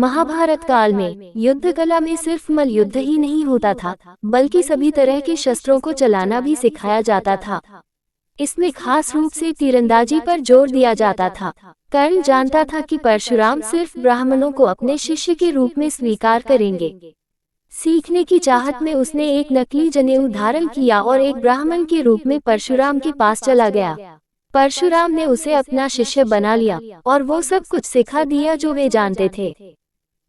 महाभारत काल में युद्ध कला में सिर्फ मल युद्ध ही नहीं होता था, बल्कि सभी तरह के शस्त्रों को चलाना भी सिखाया जाता था। इसमें खास रूप से तीरंदाजी पर जोर दिया जाता था। कर्ण जानता था कि परशुराम सिर्फ ब्राह्मणों को अपने शिष्य के रूप में स्वीकार करेंगे। सीखने की चाहत में उसने एक नकली जनेऊ धारण किया और एक ब्राह्मण के रूप में परशुराम के पास चला गया। परशुराम ने उसे अपना शिष्य बना लिया और वो सब कुछ सिखा दिया जो वे जानते थे।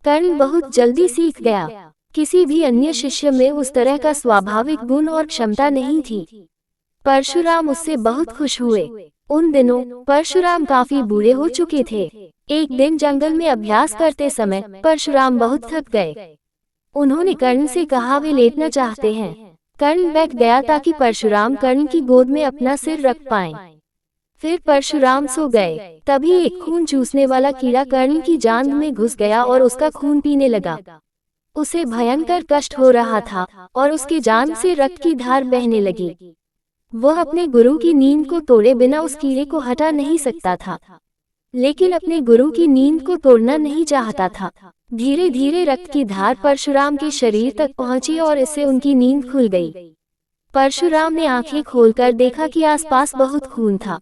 कर्ण बहुत जल्दी सीख गया। किसी भी अन्य शिष्य में उस तरह का स्वाभाविक गुण और क्षमता नहीं थी। परशुराम उससे बहुत खुश हुए। उन दिनों परशुराम काफी बूढ़े हो चुके थे। एक दिन जंगल में अभ्यास करते समय परशुराम बहुत थक गए। उन्होंने कर्ण से कहा वे लेटना चाहते हैं। कर्ण बैठ गया ताकि परशुराम कर्ण की गोद में अपना सिर रख पाएं। फिर परशुराम सो गए। तभी एक खून चूसने वाला कीड़ा कर्ण की जांघ में घुस गया और उसका खून पीने लगा। उसे भयंकर कष्ट हो रहा था और उसके जांघ से रक्त की धार बहने लगी। वह अपने गुरु की नींद को तोड़े बिना उस कीड़े को हटा नहीं सकता था, लेकिन अपने गुरु की नींद को तोड़ना नहीं चाहता था। धीरे धीरे रक्त की धार परशुराम के शरीर तक पहुंची और इससे उनकी नींद खुल गई। परशुराम ने आंखें खोलकर देखा कि आसपास बहुत खून था।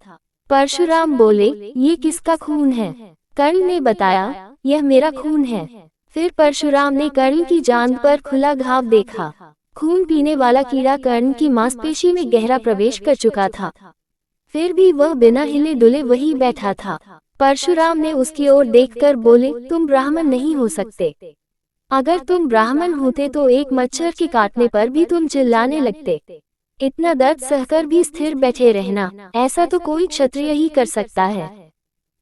परशुराम बोले, ये किसका खून है? कर्ण ने बताया, यह मेरा खून है। फिर परशुराम ने कर्ण की जांघ पर खुला घाव देखा। खून पीने वाला कीड़ा कर्ण की मांसपेशी में गहरा प्रवेश कर चुका था। फिर भी वह बिना हिले डुले वहीं बैठा था। परशुराम ने उसकी ओर देखकर बोले, तुम ब्राह्मण नहीं हो सकते। अगर तुम ब्राह्मण होते तो एक मच्छर के काटने पर भी तुम चिल्लाने लगते। इतना दर्द सहकर भी स्थिर बैठे रहना, ऐसा तो कोई क्षत्रिय ही कर सकता है।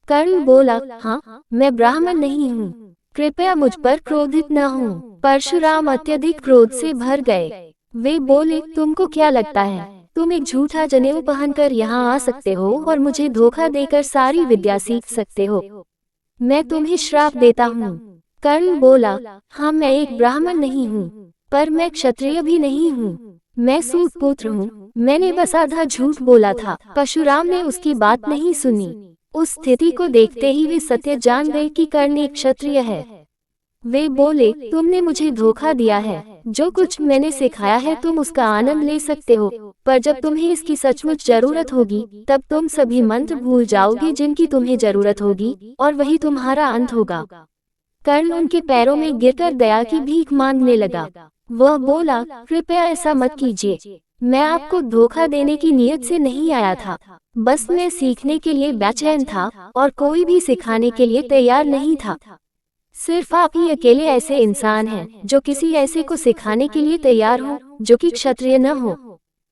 कर्ण बोला, हाँ, मैं ब्राह्मण नहीं हूँ, कृपया मुझ पर क्रोधित न हो। परशुराम अत्यधिक क्रोध से भर गए। वे बोले, तुमको क्या लगता है तुम एक झूठा जनेऊ पहनकर यहाँ आ सकते हो और मुझे धोखा देकर सारी विद्या सीख सकते हो? मैं तुम्हें श्राप देता हूँ। कर्ण बोला, हाँ, मैं एक ब्राह्मण नहीं हूँ, पर मैं क्षत्रिय भी नहीं हूँ, मैं सूत पुत्र हूँ, मैंने बस आधा झूठ बोला था। परशुराम ने उसकी बात नहीं सुनी। उस स्थिति को देखते ही वे सत्य जान गए कि कर्ण एक क्षत्रिय है। वे बोले, तुमने मुझे धोखा दिया है। जो कुछ मैंने सिखाया है तुम उसका आनंद ले सकते हो, पर जब तुम्हें इसकी सचमुच जरूरत होगी तब तुम सभी मंत्र भूल जाओगे जिनकी तुम्हें जरूरत होगी, और वही तुम्हारा अंत होगा। कर्ण उनके पैरों में गिरकर दया की भीख मांगने लगा। वह बोला, कृपया ऐसा मत कीजिए, मैं आपको धोखा देने की नीयत से नहीं आया था, बस मैं सीखने के लिए बेचैन था और कोई भी सिखाने के लिए तैयार नहीं था। सिर्फ आप ही अकेले ऐसे इंसान हैं जो किसी ऐसे को सिखाने के लिए तैयार हो जो कि क्षत्रिय न हो।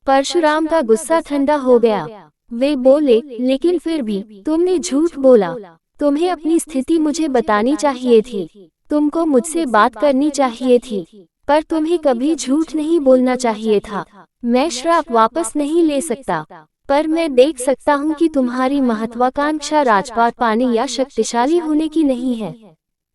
परशुराम का गुस्सा ठंडा हो गया। वे बोले, लेकिन फिर भी तुमने झूठ बोला। तुम्हें अपनी स्थिति मुझे बतानी चाहिए थी, तुमको मुझसे बात करनी चाहिए थी, पर तुम्हें कभी झूठ नहीं बोलना चाहिए था। मैं श्राप वापस नहीं ले सकता, पर मैं देख सकता हूँ कि तुम्हारी महत्वाकांक्षा राजपाट पाने या शक्तिशाली होने की नहीं है।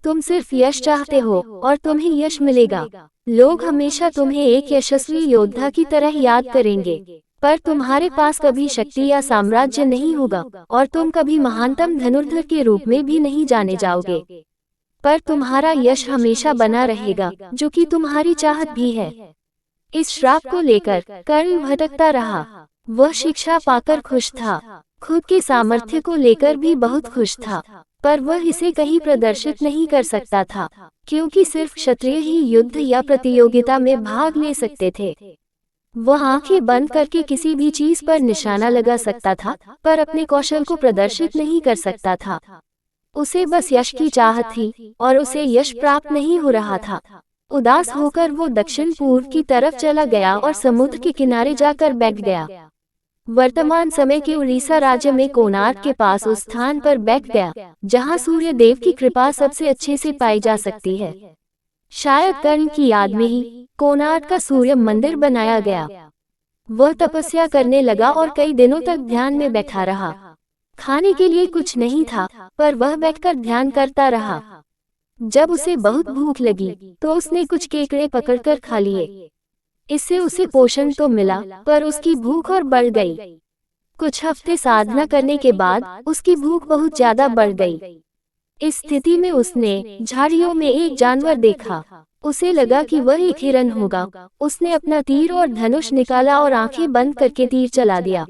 तुम सिर्फ यश चाहते हो और तुम्हें यश मिलेगा। लोग हमेशा तुम्हें एक यशस्वी योद्धा की तरह याद करेंगे, पर तुम्हारे पास कभी शक्ति या साम्राज्य नहीं होगा और तुम कभी महानतम धनुर्धर के रूप में भी नहीं जाने जाओगे। पर तुम्हारा यश हमेशा बना रहेगा, जो कि तुम्हारी चाहत भी है। इस श्राप को लेकर कर्ण भटकता रहा। वह शिक्षा पाकर खुश था, खुद के सामर्थ्य को लेकर भी बहुत खुश था, पर वह इसे कहीं प्रदर्शित नहीं कर सकता था, क्योंकि सिर्फ क्षत्रिय ही युद्ध या प्रतियोगिता में भाग ले सकते थे। वह आंखें बंद करके किसी भी चीज पर निशाना लगा सकता था, पर अपने कौशल को प्रदर्शित नहीं कर सकता था। उसे बस यश की चाहत थी और उसे यश प्राप्त नहीं हो रहा था। उदास होकर वो दक्षिण पूर्व की तरफ चला गया और समुद्र के किनारे जाकर बैठ गया। वर्तमान समय के उड़ीसा राज्य में कोणार्क के पास उस स्थान पर बैठ गया जहां सूर्य देव की कृपा सबसे अच्छे से पाई जा सकती है। शायद कर्ण की याद में ही कोणार्क का सूर्य मंदिर बनाया गया। वह तपस्या करने लगा और कई दिनों तक ध्यान में बैठा रहा। खाने के लिए कुछ नहीं था, पर वह बैठकर ध्यान करता रहा। जब उसे बहुत भूख लगी तो उसने कुछ केकड़े पकड़कर खा लिए। इससे उसे पोषण तो मिला, पर उसकी भूख और बढ़ गई। कुछ हफ्ते साधना करने के बाद उसकी भूख बहुत ज्यादा बढ़ गई। इस स्थिति में उसने झाड़ियों में एक जानवर देखा। उसे लगा कि वह एक हिरन होगा। उसने अपना तीर और धनुष निकाला और आंखें बंद करके तीर चला दिया।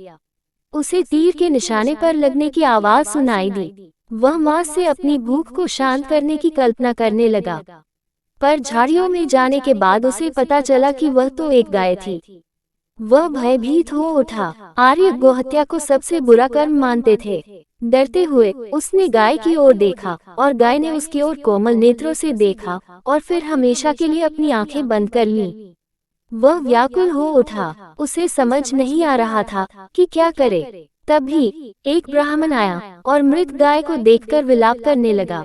उसे तीर के निशाने पर लगने की आवाज सुनाई दी। वह मांस से अपनी भूख को शांत करने की कल्पना करने लगा, पर झाड़ियों में जाने के बाद उसे पता चला कि वह तो एक गाय थी। वह भयभीत हो उठा। आर्य गोहत्या को सबसे बुरा कर्म मानते थे। डरते हुए उसने गाय की ओर देखा और गाय ने उसकी ओर कोमल नेत्रों से देखा और फिर हमेशा के लिए अपनी आंखें बंद कर लीं। वह व्याकुल हो उठा। उसे समझ नहीं आ रहा था कि क्या करे। तभी एक ब्राह्मण आया और मृत गाय को देखकर विलाप करने लगा।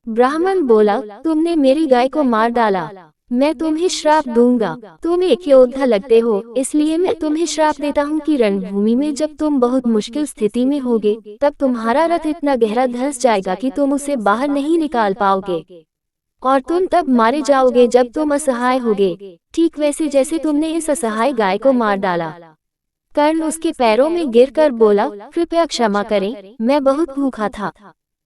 ब्राह्मण बोला, तुमने मेरी गाय को मार डाला, मैं तुम्हें श्राप दूंगा। तुम एक योद्धा लगते हो, इसलिए मैं तुम्हें श्राप देता हूँ कि रणभूमि में जब तुम बहुत मुश्किल स्थिति में होगे, तब तुम्हारा रथ इतना गहरा धंस जाएगा कि तुम उसे बाहर नहीं निकाल पाओगे, और तुम तब मारे जाओगे जब तुम असहाय होगे, ठीक वैसे जैसे तुमने इस असहाय गाय को मार डाला। कर्ण उसके पैरों में गिरकर बोला, कृपया क्षमा करें, मैं बहुत भूखा था,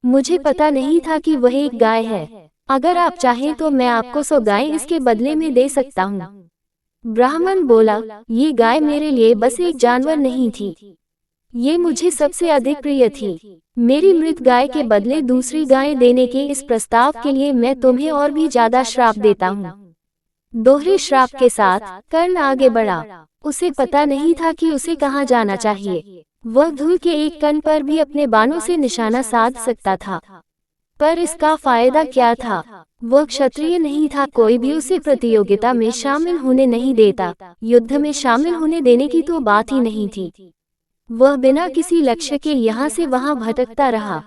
मुझे पता नहीं था कि वह एक गाय है। अगर आप चाहें तो मैं आपको 100 गायें इसके बदले में दे सकता हूँ। ब्राह्मण बोला, ये गाय मेरे लिए बस एक जानवर नहीं थी, ये मुझे सबसे अधिक प्रिय थी। मेरी मृत गाय के बदले दूसरी गायें देने के इस प्रस्ताव के लिए मैं तुम्हें और भी ज्यादा श्राप देता हूँ। दोहरे श्राप के साथ कर्ण आगे बढ़ा। उसे पता नहीं था कि उसे कहाँ जाना चाहिए। वह धूल के एक कण पर भी अपने बाणों से निशाना साध सकता था, पर इसका फायदा क्या था? वह क्षत्रिय नहीं था, कोई भी उसे प्रतियोगिता में शामिल होने नहीं देता, युद्ध में शामिल होने देने की तो बात ही नहीं थी। वह बिना किसी लक्ष्य के यहाँ से वहाँ भटकता रहा।